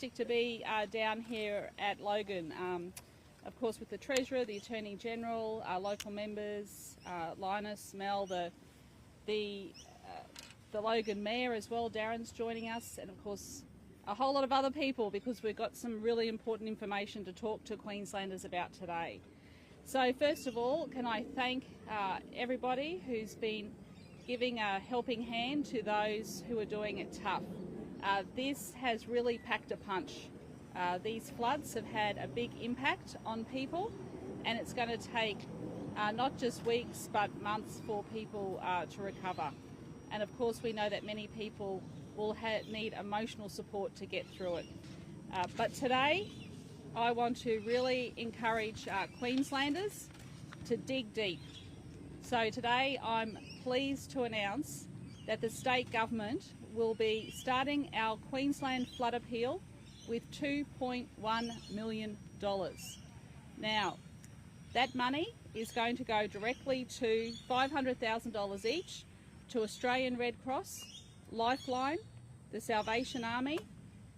To be down here at Logan, of course with the Treasurer, the Attorney General, our local members, Linus, Mel, the Logan Mayor as well, Darren's joining us, and of course a whole lot of other people, because we've got some really important information to talk to Queenslanders about today. So first of all, can I thank everybody who's been giving a helping hand to those who are doing it tough. This has really packed a punch. These floods have had a big impact on people, and it's going to take not just weeks but months for people to recover. And of course we know that many people will need emotional support to get through it. But today I want to really encourage Queenslanders to dig deep. So today I'm pleased to announce that the state government will be starting our Queensland flood appeal with $2.1 million. Now, that money is going to go directly to $500,000 each to Australian Red Cross, Lifeline, the Salvation Army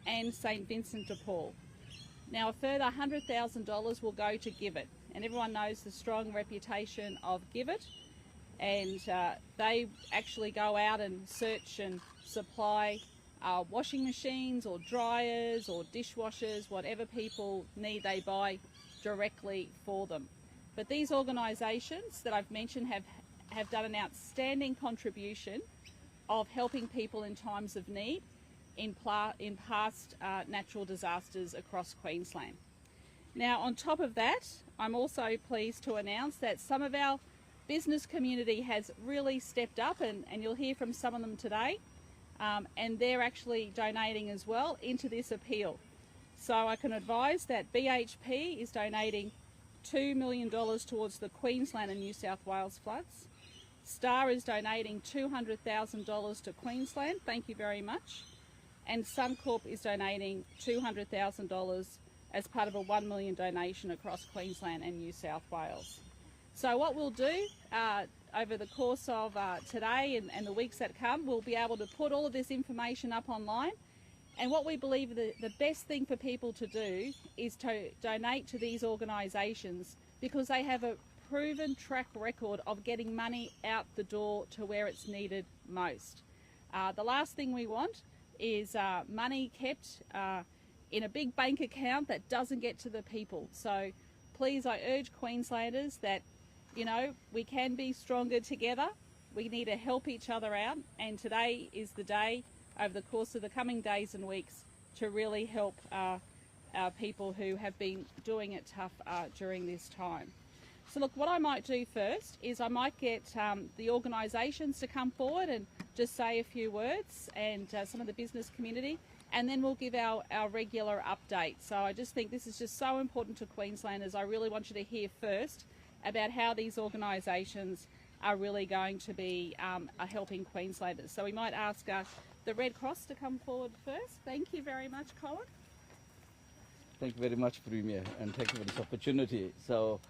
and St Vincent de Paul. Now a further $100,000 will go to GIVIT, and everyone knows the strong reputation of GIVIT, and they actually go out and search and supply washing machines or dryers or dishwashers, whatever people need they buy directly for them. But these organisations that I've mentioned have done an outstanding contribution of helping people in times of need in past natural disasters across Queensland. Now on top of that, I'm also pleased to announce that some of our business community has really stepped up, and you'll hear from some of them today, and they're actually donating as well into this appeal. So I can advise that BHP is donating $2 million towards the Queensland and New South Wales floods. Star is donating $200,000 to Queensland, thank you very much. And Suncorp is donating $200,000 as part of a $1 million donation across Queensland and New South Wales. So what we'll do over the course of today and the weeks that come, we'll be able to put all of this information up online. And what we believe the best thing for people to do is to donate to these organisations, because they have a proven track record of getting money out the door to where it's needed most. The last thing we want is money kept in a big bank account that doesn't get to the people. So please, I urge Queenslanders that, you know, we can be stronger together. We need to help each other out, and today is the day over the course of the coming days and weeks to really help our people who have been doing it tough during this time. So look, what I might do first is I might get the organisations to come forward and just say a few words, and some of the business community, and then we'll give our regular update. So I just think this is just so important to Queenslanders. I really want you to hear first about how these organisations are really going to be helping Queenslanders. So we might ask the Red Cross to come forward first. Thank you very much, Colin. Thank you very much, Premier, and thank you for this opportunity. So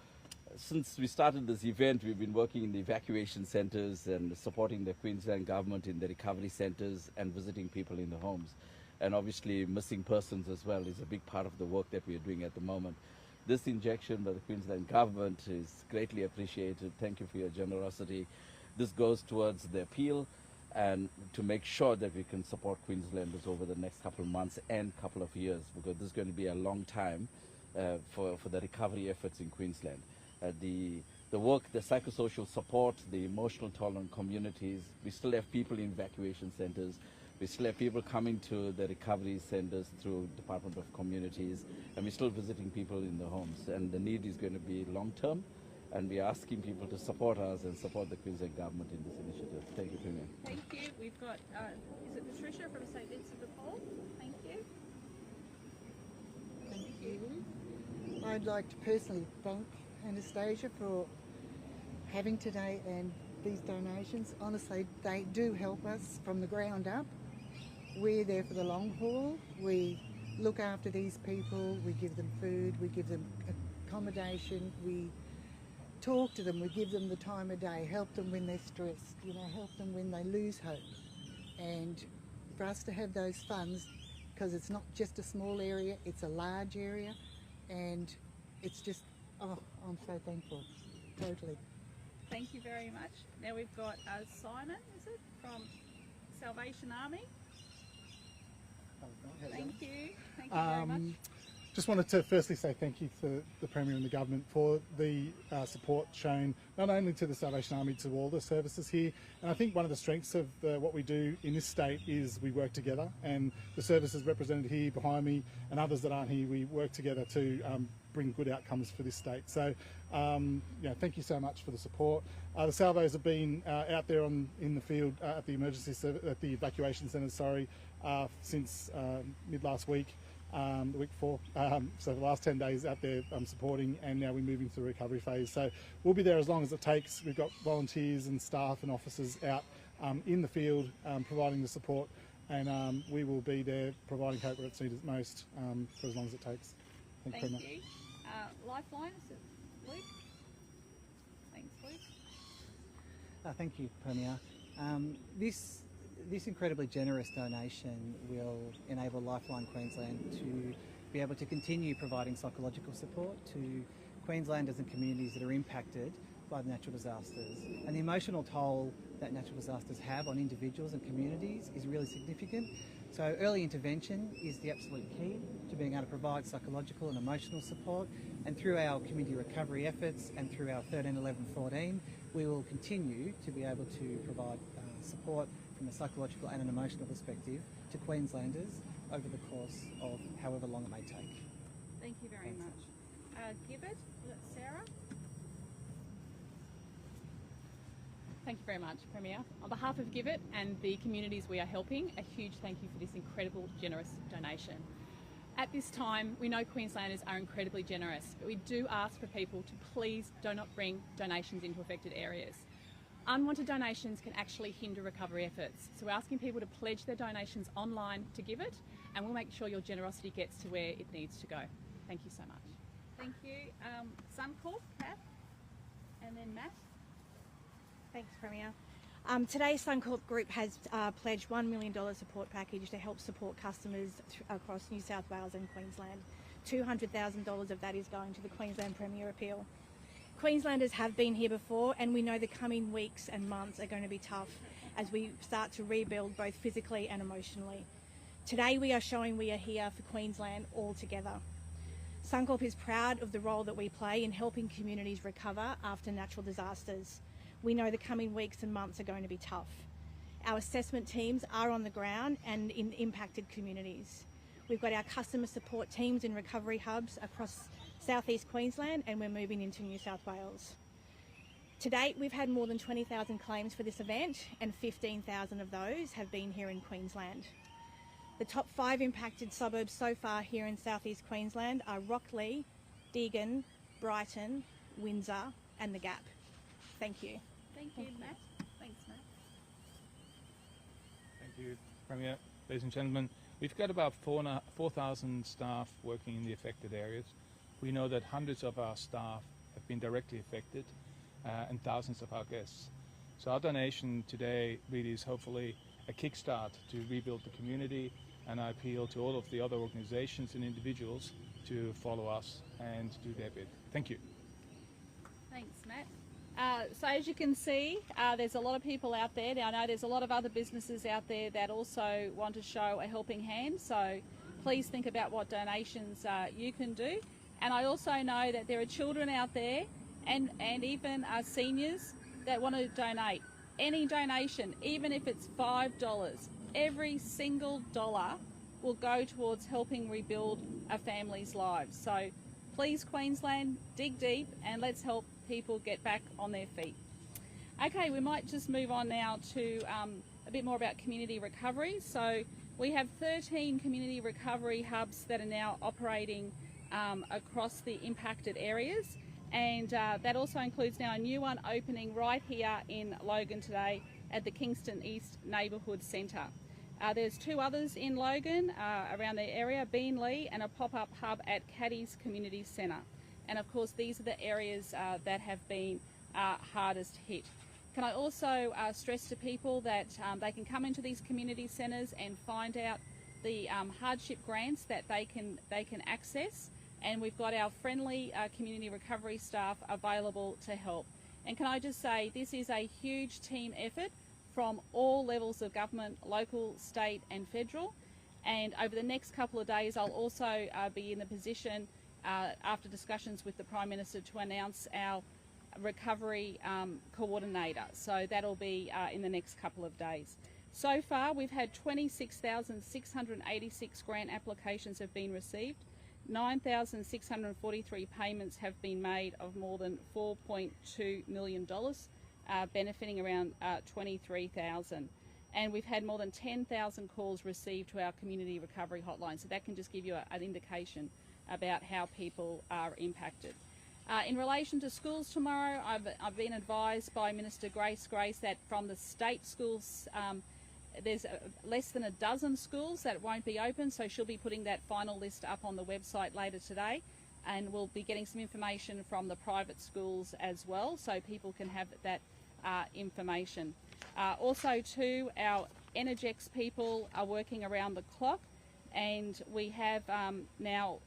since we started this event, we've been working in the evacuation centres and supporting the Queensland government in the recovery centres and visiting people in the homes. And obviously missing persons as well is a big part of the work that we are doing at the moment. This injection by the Queensland government is greatly appreciated. Thank you for your generosity. This goes towards the appeal and to make sure that we can support Queenslanders over the next couple of months and couple of years, because this is going to be a long time for the recovery efforts in Queensland. The work, the psychosocial support, the emotional toll on communities, we still have people in evacuation centres. We still have people coming to the recovery centres through Department of Communities, and we're still visiting people in the homes. And the need is going to be long-term, and we're asking people to support us and support the Queensland government in this initiative. Thank you, Premier. Thank you. We've got, is it Patricia from St Vincent de Paul? Thank you. Thank you. I'd like to personally thank Anastasia for having today and these donations. Honestly, they do help us from the ground up. We're there for the long haul. We look after these people, we give them food, we give them accommodation, we talk to them, we give them the time of day, help them when they're stressed, you know, help them when they lose hope. And for us to have those funds because it's not just a small area, it's a large area, and it's just, oh, I'm so thankful, totally. Thank you very much. Now we've got Simon, is it, from Salvation Army? Thank you very much. Just wanted to firstly say thank you to the Premier and the Government for the support shown not only to the Salvation Army, to all the services here. And I think one of the strengths of what we do in this state is we work together, and the services represented here behind me and others that aren't here, we work together to bring good outcomes for this state. So thank you so much for the support. The Salvos have been out there in the field at the evacuation centres, since mid last week. The week before, so the last 10 days out there supporting, and now we're moving to the recovery phase. So we'll be there as long as it takes. We've got volunteers and staff and officers out in the field providing the support, and we will be there providing hope where it's needed most for as long as it takes. Thank you very much. Lifeline, is it Luke? Thanks, Luke. Thank you, Premier. This incredibly generous donation will enable Lifeline Queensland to be able to continue providing psychological support to Queenslanders and communities that are impacted by the natural disasters. And the emotional toll that natural disasters have on individuals and communities is really significant. So early intervention is the absolute key to being able to provide psychological and emotional support. And through our community recovery efforts and through our 13, 11, 14, we will continue to be able to provide support from a psychological and an emotional perspective to Queenslanders over the course of however long it may take. Thank you very much. GIVIT, Sarah? Thank you very much, Premier. On behalf of GIVIT and the communities we are helping, a huge thank you for this incredible, generous donation. At this time, we know Queenslanders are incredibly generous, but we do ask for people to please do not bring donations into affected areas. Unwanted donations can actually hinder recovery efforts, so we're asking people to pledge their donations online to GIVIT, and we'll make sure your generosity gets to where it needs to go. Thank you so much. Thank you. Suncorp, Kath, and then Matt. Thanks, Premier. Today, Suncorp Group has pledged $1 million support package to help support customers across New South Wales and Queensland. $200,000 of that is going to the Queensland Premier Appeal. Queenslanders have been here before, and we know the coming weeks and months are going to be tough as we start to rebuild both physically and emotionally. Today we are showing we are here for Queensland all together. Suncorp is proud of the role that we play in helping communities recover after natural disasters. We know the coming weeks and months are going to be tough. Our assessment teams are on the ground and in impacted communities. We've got our customer support teams in recovery hubs across Southeast Queensland, and we're moving into New South Wales. To date, we've had more than 20,000 claims for this event, and 15,000 of those have been here in Queensland. The top 5 impacted suburbs so far here in Southeast Queensland are Rockley, Deagon, Brighton, Windsor and the Gap. Thank you. Thank you, Matt. Thanks, Matt. Thank you, Premier. Ladies and gentlemen, we've got about 4,000 staff working in the affected areas. We know that hundreds of our staff have been directly affected and thousands of our guests. So our donation today really is hopefully a kickstart to rebuild the community, and I appeal to all of the other organisations and individuals to follow us and do their bit. Thank you. Thanks, Matt. So as you can see, there's a lot of people out there. Now I know there's a lot of other businesses out there that also want to show a helping hand, so please think about what donations you can do. And I also know that there are children out there and even seniors that want to donate. Any donation, even if it's $5, every single dollar will go towards helping rebuild a family's lives. So please, Queensland, dig deep and let's help people get back on their feet. Okay, we might just move on now to a bit more about community recovery. So we have 13 community recovery hubs that are now operating across the impacted areas, and that also includes now a new one opening right here in Logan today at the Kingston East Neighbourhood Centre. There's 2 others in Logan around the area, Beenleigh, and a pop-up hub at Caddy's Community Centre. And of course these are the areas that have been hardest hit. Can I also stress to people that they can come into these community centres and find out the hardship grants that they can access, and we've got our friendly community recovery staff available to help. And can I just say, this is a huge team effort from all levels of government, local, state and federal. And over the next couple of days, I'll also be in the position, after discussions with the Prime Minister, to announce our recovery coordinator. So that'll be in the next couple of days. So far, we've had 26,686 grant applications have been received. 9,643 payments have been made of more than $4.2 million, benefiting around 23,000. And we've had more than 10,000 calls received to our community recovery hotline. So that can just give you an indication about how people are impacted. In relation to schools tomorrow, I've been advised by Minister Grace that from the state schools, there's less than a dozen schools that won't be open, so she'll be putting that final list up on the website later today, and we'll be getting some information from the private schools as well, so people can have that information. Also too, our Energex people are working around the clock, and we have now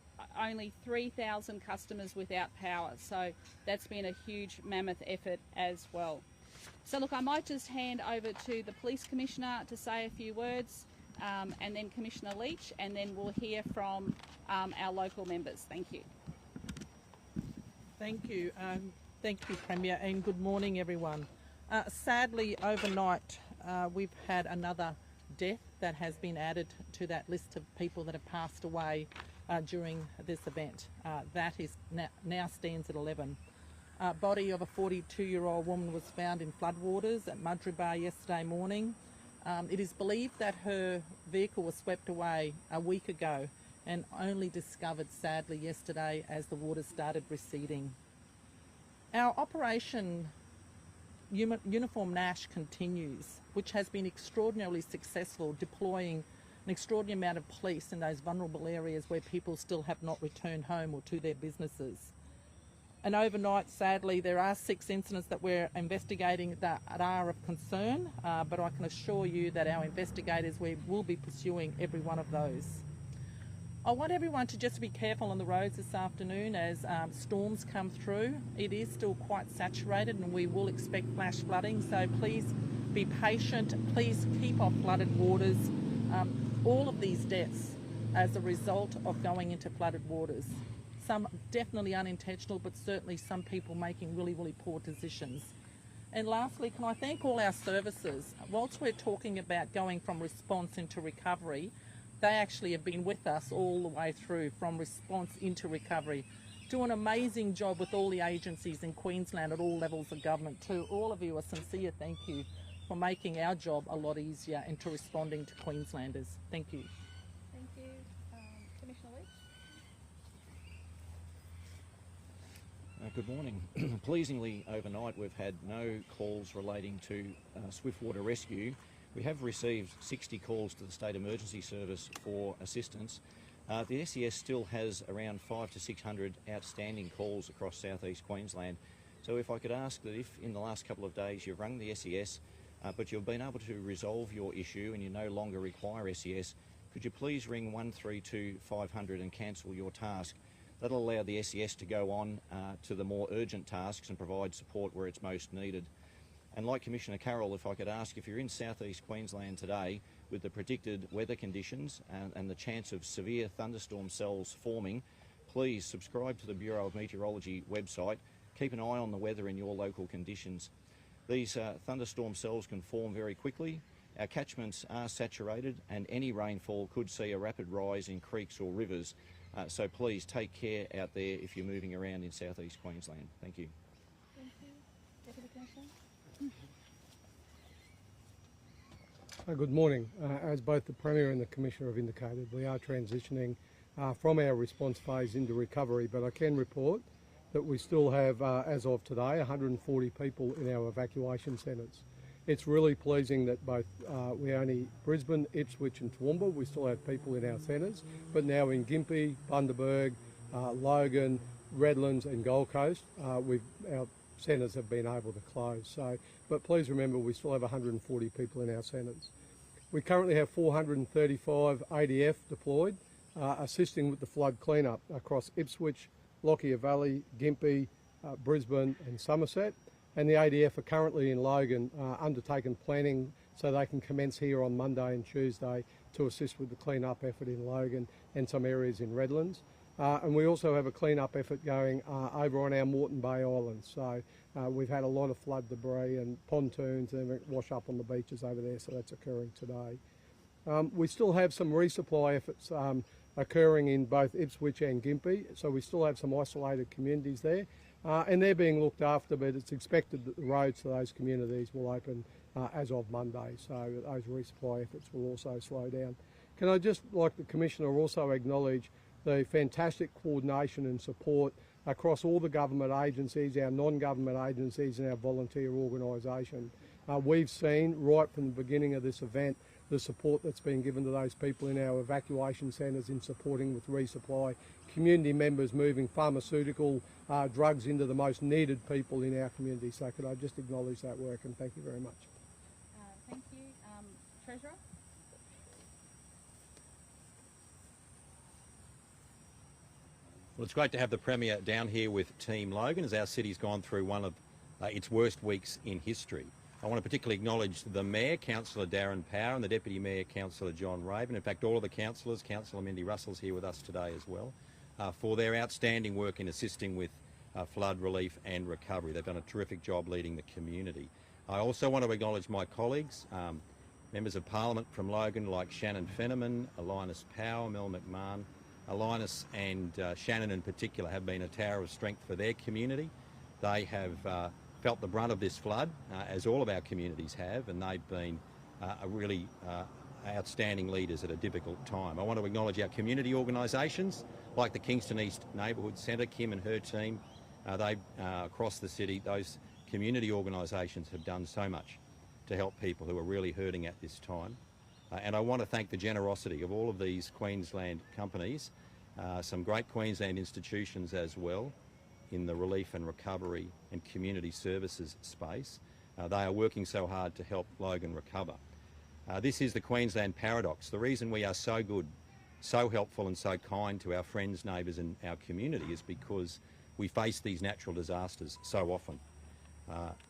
only 3,000 customers without power, so that's been a huge mammoth effort as well. So look, I might just hand over to the Police Commissioner to say a few words, and then Commissioner Leach, and then we'll hear from our local members. Thank you. Thank you. Thank you, Premier, and good morning, everyone. Sadly, overnight, we've had another death that has been added to that list of people that have passed away during this event. That is now stands at 11. Body of a 42-year-old woman was found in floodwaters at Mudgee Bar yesterday morning. It is believed that her vehicle was swept away a week ago and only discovered sadly yesterday as the water started receding. Our Operation Uniform Nash continues, which has been extraordinarily successful, deploying an extraordinary amount of police in those vulnerable areas where people still have not returned home or to their businesses. And overnight, sadly, there are 6 incidents that we're investigating that are of concern, but I can assure you that our investigators, we will be pursuing every one of those. I want everyone to just be careful on the roads this afternoon as storms come through. It is still quite saturated and we will expect flash flooding, so please be patient, please keep off flooded waters. All of these deaths as a result of going into flooded waters. Some definitely unintentional, but certainly some people making really, really poor decisions. And lastly, can I thank all our services? Whilst we're talking about going from response into recovery, they actually have been with us all the way through, from response into recovery. Do an amazing job with all the agencies in Queensland at all levels of government too. All of you, a sincere thank you for making our job a lot easier and to responding to Queenslanders. Thank you. Thank you. Commissioner Leach? Good morning. Pleasingly, overnight we've had no calls relating to swiftwater rescue. We have received 60 calls to the State Emergency Service for assistance. The SES still has around 500 to 600 outstanding calls across southeast Queensland. So if I could ask that if in the last couple of days you've rung the SES but you've been able to resolve your issue and you no longer require SES, could you please ring 132 500 and cancel your task? That'll allow the SES to go on to the more urgent tasks and provide support where it's most needed. And like Commissioner Carroll, if I could ask, if you're in southeast Queensland today with the predicted weather conditions and the chance of severe thunderstorm cells forming, please subscribe to the Bureau of Meteorology website. Keep an eye on the weather in your local conditions. These thunderstorm cells can form very quickly. Our catchments are saturated and any rainfall could see a rapid rise in creeks or rivers. So please take care out there if you're moving around in southeast Queensland. Thank you. Thank you. Deputy Commissioner? Good morning. As both the Premier and the Commissioner have indicated, we are transitioning from our response phase into recovery, but I can report that we still have, as of today, 140 people in our evacuation centres. It's really pleasing that both we only Brisbane, Ipswich and Toowoomba, we still have people in our centres, but now in Gympie, Bundaberg, Logan, Redlands and Gold Coast, our centres have been able to close. So, but please remember we still have 140 people in our centres. We currently have 435 ADF deployed, assisting with the flood cleanup across Ipswich, Lockyer Valley, Gympie, Brisbane and Somerset. And the ADF are currently in Logan undertaking planning so they can commence here on Monday and Tuesday to assist with the clean-up effort in Logan and some areas in Redlands. And we also have a clean-up effort going over on our Moreton Bay Islands. So we've had a lot of flood debris and pontoons and wash up on the beaches over there, so that's occurring today. We still have some resupply efforts occurring in both Ipswich and Gympie, so we still have some isolated communities there. And they're being looked after, but it's expected that the roads to those communities will open as of Monday, so those resupply efforts will also slow down. Can I just, like the Commissioner, also acknowledge the fantastic coordination and support across all the government agencies, our non-government agencies and our volunteer organisation. We've seen right from the beginning of this event the support that's been given to those people in our evacuation centres in supporting with resupply, community members moving pharmaceutical drugs into the most needed people in our community. So could I just acknowledge that work and thank you very much. Thank you. Treasurer? Well, it's great to have the Premier down here with Team Logan as our city's gone through one of its worst weeks in history. I want to particularly acknowledge the Mayor, Councillor Darren Power, and the Deputy Mayor, Councillor John Raven. In fact, all of the councillors, Councillor Mindy Russell's here with us today as well, for their outstanding work in assisting with flood relief and recovery. They've done a terrific job leading the community. I also want to acknowledge my colleagues, members of Parliament from Logan like Shannon Fenneman, Linus Power, Mel McMahon. Linus and Shannon in particular have been a tower of strength for their community. They have felt the brunt of this flood, as all of our communities have, and they've been really outstanding leaders at a difficult time. I want to acknowledge our community organisations like the Kingston East Neighbourhood Centre, Kim and her team. Across the city, those community organisations have done so much to help people who are really hurting at this time. And I want to thank the generosity of all of these Queensland companies, some great Queensland institutions as well in the relief and recovery and community services space. They are working so hard to help Logan recover. This is the Queensland paradox. The reason we are so good, so helpful and so kind to our friends, neighbours and our community is because we face these natural disasters so often.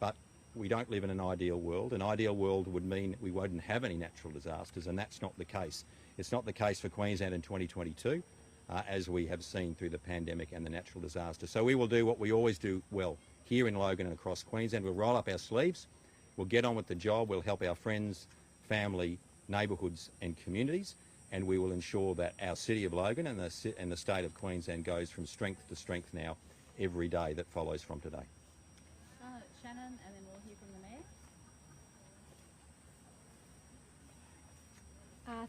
But we don't live in an ideal world. An ideal world would mean we wouldn't have any natural disasters, and that's not the case. It's not the case for Queensland in 2022, as we have seen through the pandemic and the natural disaster. So we will do what we always do well here in Logan and across Queensland. We'll roll up our sleeves, we'll get on with the job, we'll help our friends, family, neighbourhoods and communities, and we will ensure that our city of Logan and the state of Queensland goes from strength to strength now every day that follows from today. Shannon, and then we'll hear from the Mayor.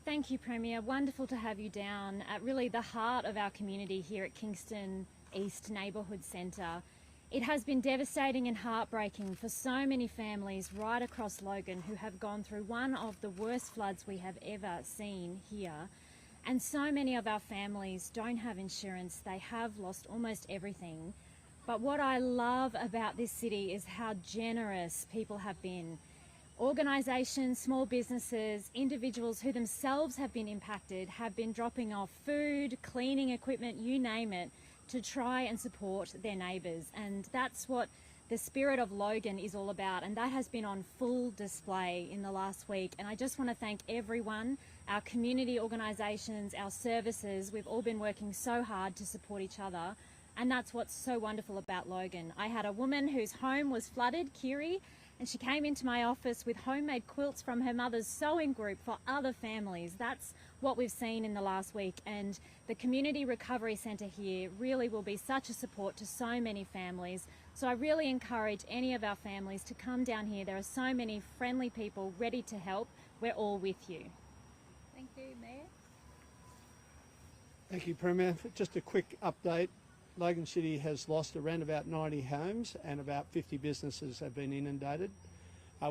Thank you, Premier. Wonderful to have you down at really the heart of our community here at Kingston East Neighbourhood Centre. It has been devastating and heartbreaking for so many families right across Logan who have gone through one of the worst floods we have ever seen here. And so many of our families don't have insurance. They have lost almost everything. But what I love about this city is how generous people have been. Organisations, small businesses, individuals who themselves have been impacted have been dropping off food, cleaning equipment, you name it, to try and support their neighbours. And that's what the spirit of Logan is all about, and that has been on full display in the last week. And I just want to thank everyone, our community organisations, our services. We've all been working so hard to support each other, and that's what's so wonderful about Logan. I had a woman whose home was flooded, Kiri, and she came into my office with homemade quilts from her mother's sewing group for other families. That's what we've seen in the last week, and the Community Recovery Centre here really will be such a support to so many families. So I really encourage any of our families to come down here. There are so many friendly people ready to help. We're all with you. Thank you, Mayor. Thank you, Premier. Just a quick update. Logan City has lost around about 90 homes and about 50 businesses have been inundated.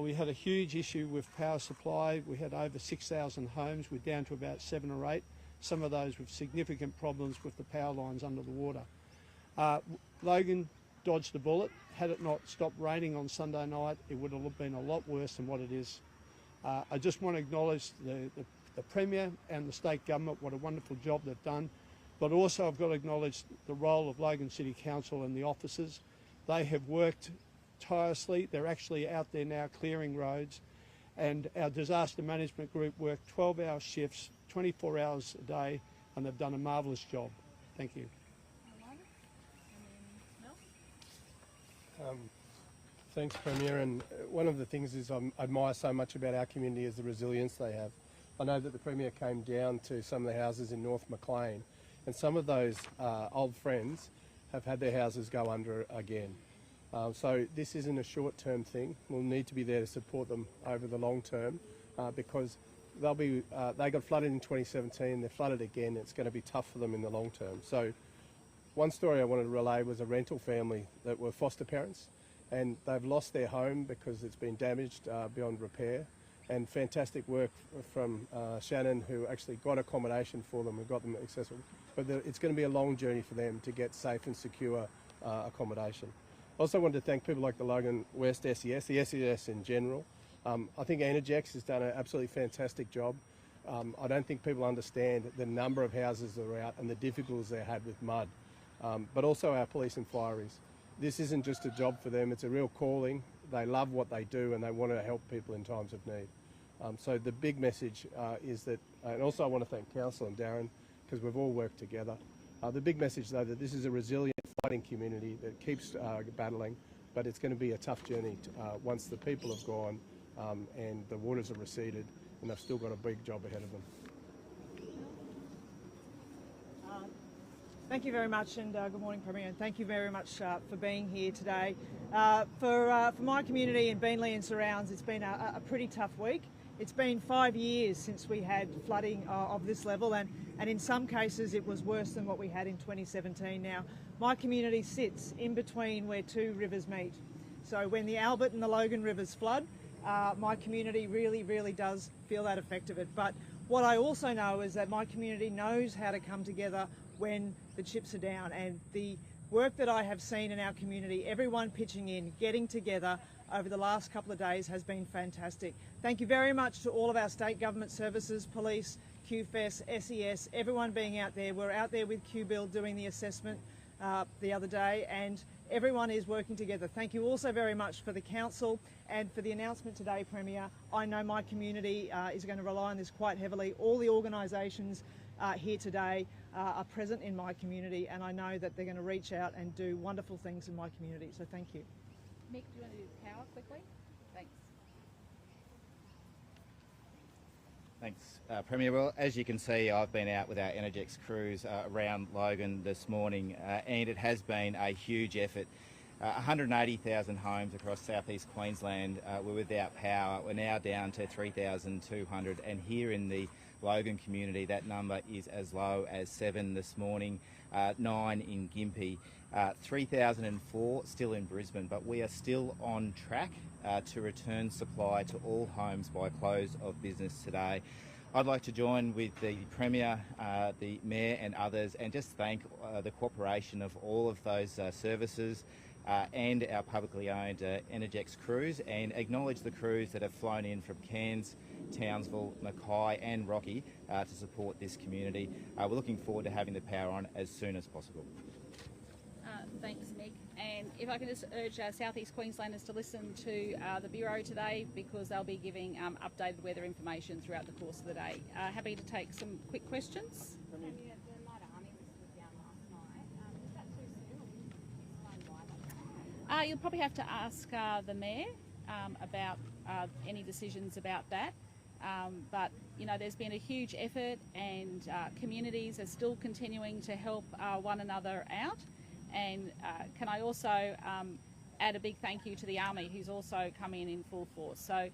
We had a huge issue with power supply. We had over 6,000 homes. We're down to about 7 or 8, some of those with significant problems with the power lines under the water. Logan dodged a bullet. Had it not stopped raining on Sunday night, it would have been a lot worse than what it is. I just want to acknowledge the Premier and the state government, what a wonderful job they've done. But also I've got to acknowledge the role of Logan City Council and the officers. They have worked tirelessly. They're actually out there now clearing roads. And our disaster management group worked 12-hour shifts, 24 hours a day, and they've done a marvellous job. Thank you. Thanks, Premier. And one of the things is I admire so much about our community is the resilience they have. I know that the Premier came down to some of the houses in North Maclean, and some of those old friends have had their houses go under again. So this isn't a short-term thing. We'll need to be there to support them over the long term because they got flooded in 2017, they're flooded again. It's going to be tough for them in the long term. So one story I wanted to relay was a rental family that were foster parents, and they've lost their home because it's been damaged beyond repair. And fantastic work from Shannon, who actually got accommodation for them and got them accessible. But it's going to be a long journey for them to get safe and secure accommodation. I also wanted to thank people like the Logan West SES, the SES in general. I think Energex has done an absolutely fantastic job. I don't think people understand the number of houses that are out and the difficulties they had with mud. But also our police inquiries. This isn't just a job for them, it's a real calling. They love what they do and they want to help people in times of need. So the big message is that, and also I want to thank Council and Darren because we've all worked together. The big message though that this is a resilient fighting community that keeps battling, but it's going to be a tough journey once the people have gone and the waters are receded, and they've still got a big job ahead of them. Thank you very much, and good morning, Premier, and thank you very much for being here today. For my community in Beenleigh and surrounds, it's been a pretty tough week. It's been 5 years since we had flooding of this level, and in some cases it was worse than what we had in 2017. Now, my community sits in between where two rivers meet. So when the Albert and the Logan rivers flood, my community really does feel that effect of it. But what I also know is that my community knows how to come together when the chips are down, and the work that I have seen in our community, everyone pitching in, getting together over the last couple of days has been fantastic. Thank you very much to all of our state government services, police, QFES, SES, everyone being out there. We're out there with QBuild doing the assessment the other day, and everyone is working together. Thank you also very much for the council and for the announcement today, Premier. I know my community is going to rely on this quite heavily. All the organisations here today are present in my community, and I know that they're going to reach out and do wonderful things in my community, so thank you. Mick, do you want to do power quickly? Thanks. Thanks, Premier. Well, as you can see, I've been out with our Energex crews around Logan this morning, and it has been a huge effort. 180,000 homes across southeast Queensland were without power. We're now down to 3,200, and here in the Logan community, that number is as low as 7 this morning, 9 in Gympie, 3,004 still in Brisbane, but we are still on track to return supply to all homes by close of business today. I'd like to join with the Premier, the Mayor and others and just thank the cooperation of all of those services and our publicly owned Energex crews, and acknowledge the crews that have flown in from Cairns, Townsville, Mackay and Rocky to support this community. We're looking forward to having the power on as soon as possible. Thanks, Mick. And if I can just urge South East Queenslanders to listen to the Bureau today, because they'll be giving updated weather information throughout the course of the day. Happy to take some quick questions. You'll probably have to ask the Mayor about any decisions about that. But, you know, there's been a huge effort, and communities are still continuing to help one another out. And can I also add a big thank you to the Army, who's also come in full force. So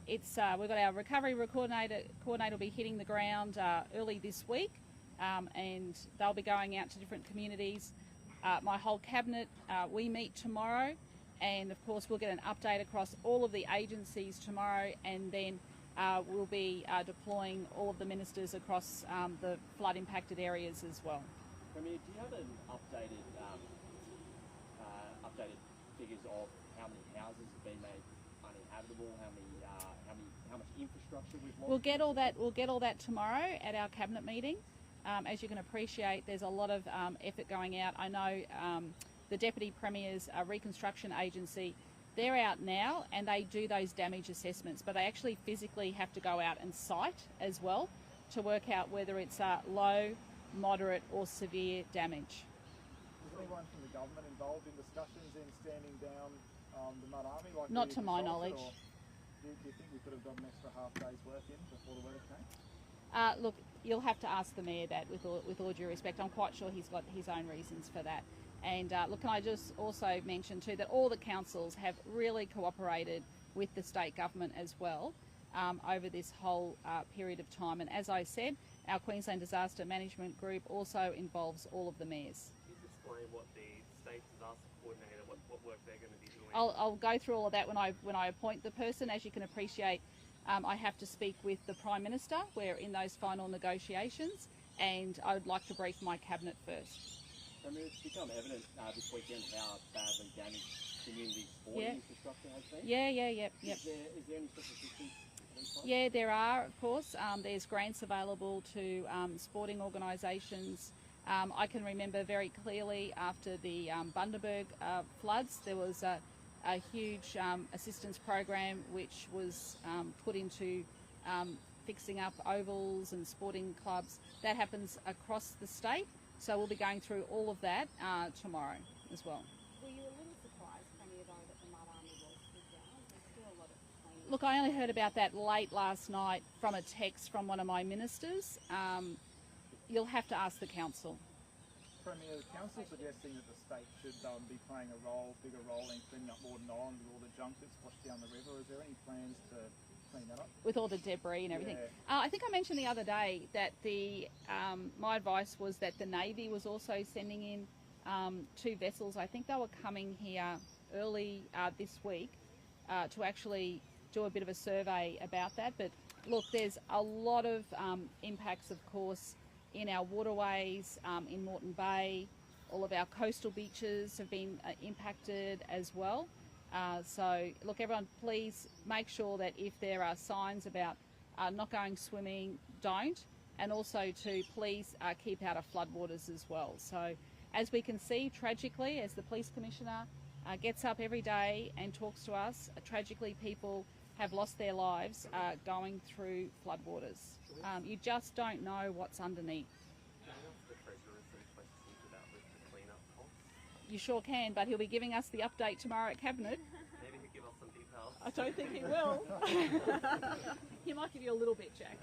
it's we've got our recovery coordinator will be hitting the ground early this week, and they'll be going out to different communities. My whole cabinet, we meet tomorrow, and of course we'll get an update across all of the agencies tomorrow, and then we'll be deploying all of the ministers across the flood impacted areas as well. Premier, do you have an updated figures of how many houses have been made uninhabitable? How much infrastructure we've lost? We'll get all that tomorrow at our cabinet meeting. As you can appreciate, there's a lot of effort going out. I know the Deputy Premier's reconstruction agency, they're out now and they do those damage assessments, but they actually physically have to go out and site as well to work out whether it's low, moderate or severe damage. Is anyone from the government involved in discussions in standing down the Mud Army? Like Not to my knowledge. Do you think we could have got an extra half day's work in before the weather came? Look, you'll have to ask the Mayor that with all due respect. I'm quite sure he's got his own reasons for that. And look, can I just also mention too that all the councils have really cooperated with the state government as well over this whole period of time. And as I said, our Queensland Disaster Management Group also involves all of the mayors. Can you explain what the state disaster coordinator, what work they're going to be doing? I'll go through all of that when I appoint the person. As you can appreciate, I have to speak with the Prime Minister. We're in those final negotiations, and I would like to brief my cabinet first. I mean, it's become evident this weekend how badly damaged community sporting infrastructure has been. Yep. Is there any sort of assistance? Yeah, there are, of course. There's grants available to sporting organisations. I can remember very clearly after the Bundaberg floods, there was a huge assistance program which was put into fixing up ovals and sporting clubs. That happens across the state, so we'll be going through all of that tomorrow as well. Were you a little surprised, Premier, though, that the Mud Army was put down? There's still a lot of cleaning. Look, I only heard about that late last night from a text from one of my ministers. You'll have to ask the council. Premier, the council suggesting that the state should be playing a bigger role in cleaning up Morden Island with all the junk that's washed down the river. Is there any plans to clean that up? With all the debris and everything. Yeah. I think I mentioned the other day that my advice was that the Navy was also sending in 2 vessels. I think they were coming here early this week to actually do a bit of a survey about that. But look, there's a lot of impacts, of course, in our waterways, in Moreton Bay. All of our coastal beaches have been impacted as well. So look, everyone, please make sure that if there are signs about not going swimming, don't. And also to please keep out of floodwaters as well. So as we can see, tragically, as the Police Commissioner gets up every day and talks to us, tragically people have lost their lives going through floodwaters. You just don't know what's underneath. You sure can, but he'll be giving us the update tomorrow at Cabinet. Maybe he'll give us some details. I don't think he will. He might give you a little bit, Jack.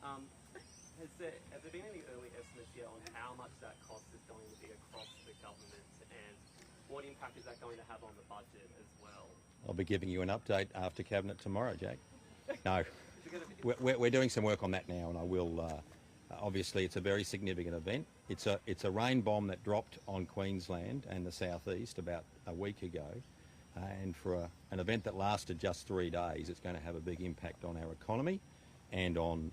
Has there been any early estimates yet on how much that cost is going to be across the government, and what impact is that going to have on the budget as well? I'll be giving you an update after Cabinet tomorrow, Jack. No, we're doing some work on that now, and I will. Obviously, it's a very significant event. It's a rain bomb that dropped on Queensland and the southeast about a week ago, and for an event that lasted just 3 days, it's going to have a big impact on our economy and on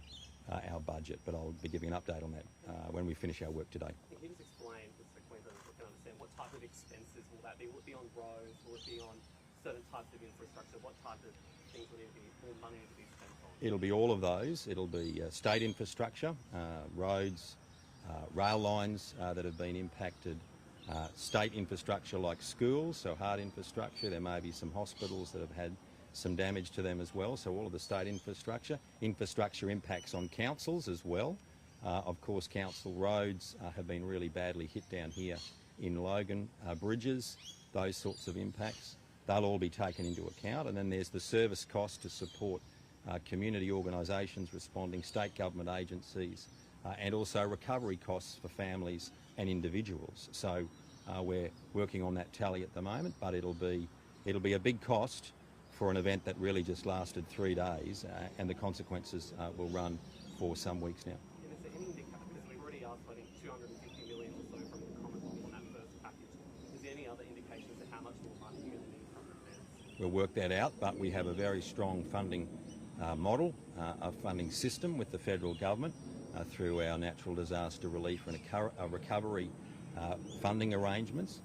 our budget. But I'll be giving an update on that when we finish our work today. Can you just explain, just so Queenslanders can understand, what type of expenses will that be? Will it be on roads? Will it be on certain types of infrastructure? What type of things will money need to be spent on? It'll be all of those. It'll be state infrastructure, roads, rail lines that have been impacted, state infrastructure like schools, so hard infrastructure. There may be some hospitals that have had some damage to them as well, so all of the state infrastructure. Infrastructure impacts on councils as well. Of course, council roads have been really badly hit down here in Logan, bridges, those sorts of impacts. They'll all be taken into account, and then there's the service cost to support community organisations responding, state government agencies, and also recovery costs for families and individuals. So we're working on that tally at the moment, but it'll be a big cost for an event that really just lasted 3 days, and the consequences will run for some weeks now. And is there any indication, because we've already asked, I think, 250 million or so from the Commonwealth on that first package, is there any other indications of how much more money you're going to need from the events? We'll work that out, but we have a very strong funding model, a funding system with the federal government through our natural disaster relief and recovery funding arrangements,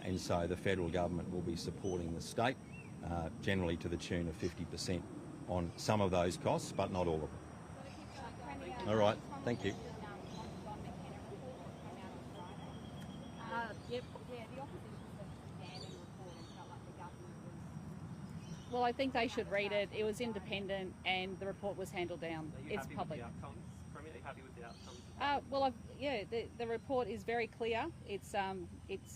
and so the federal government will be supporting the state generally to the tune of 50% on some of those costs, but not all of them. All right, thank you. Well, I think they should read it. It was independent and the report was handled down. It's public. Are you happy with the outcomes? Well, the report is very clear. It's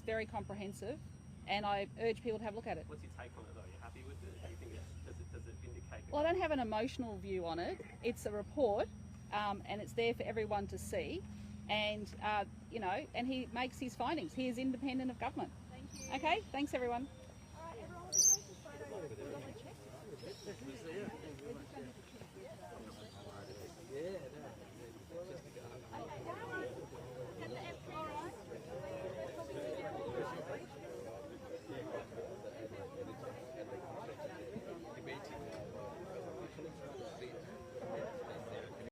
very comprehensive, and I urge people to have a look at it. What's your take on it, though? Are you happy with it? Do you think does it vindicate? Well, I don't have an emotional view on it. It's a report, and it's there for everyone to see, and and he makes his findings. He is independent of government. Thank you. Okay, thanks everyone.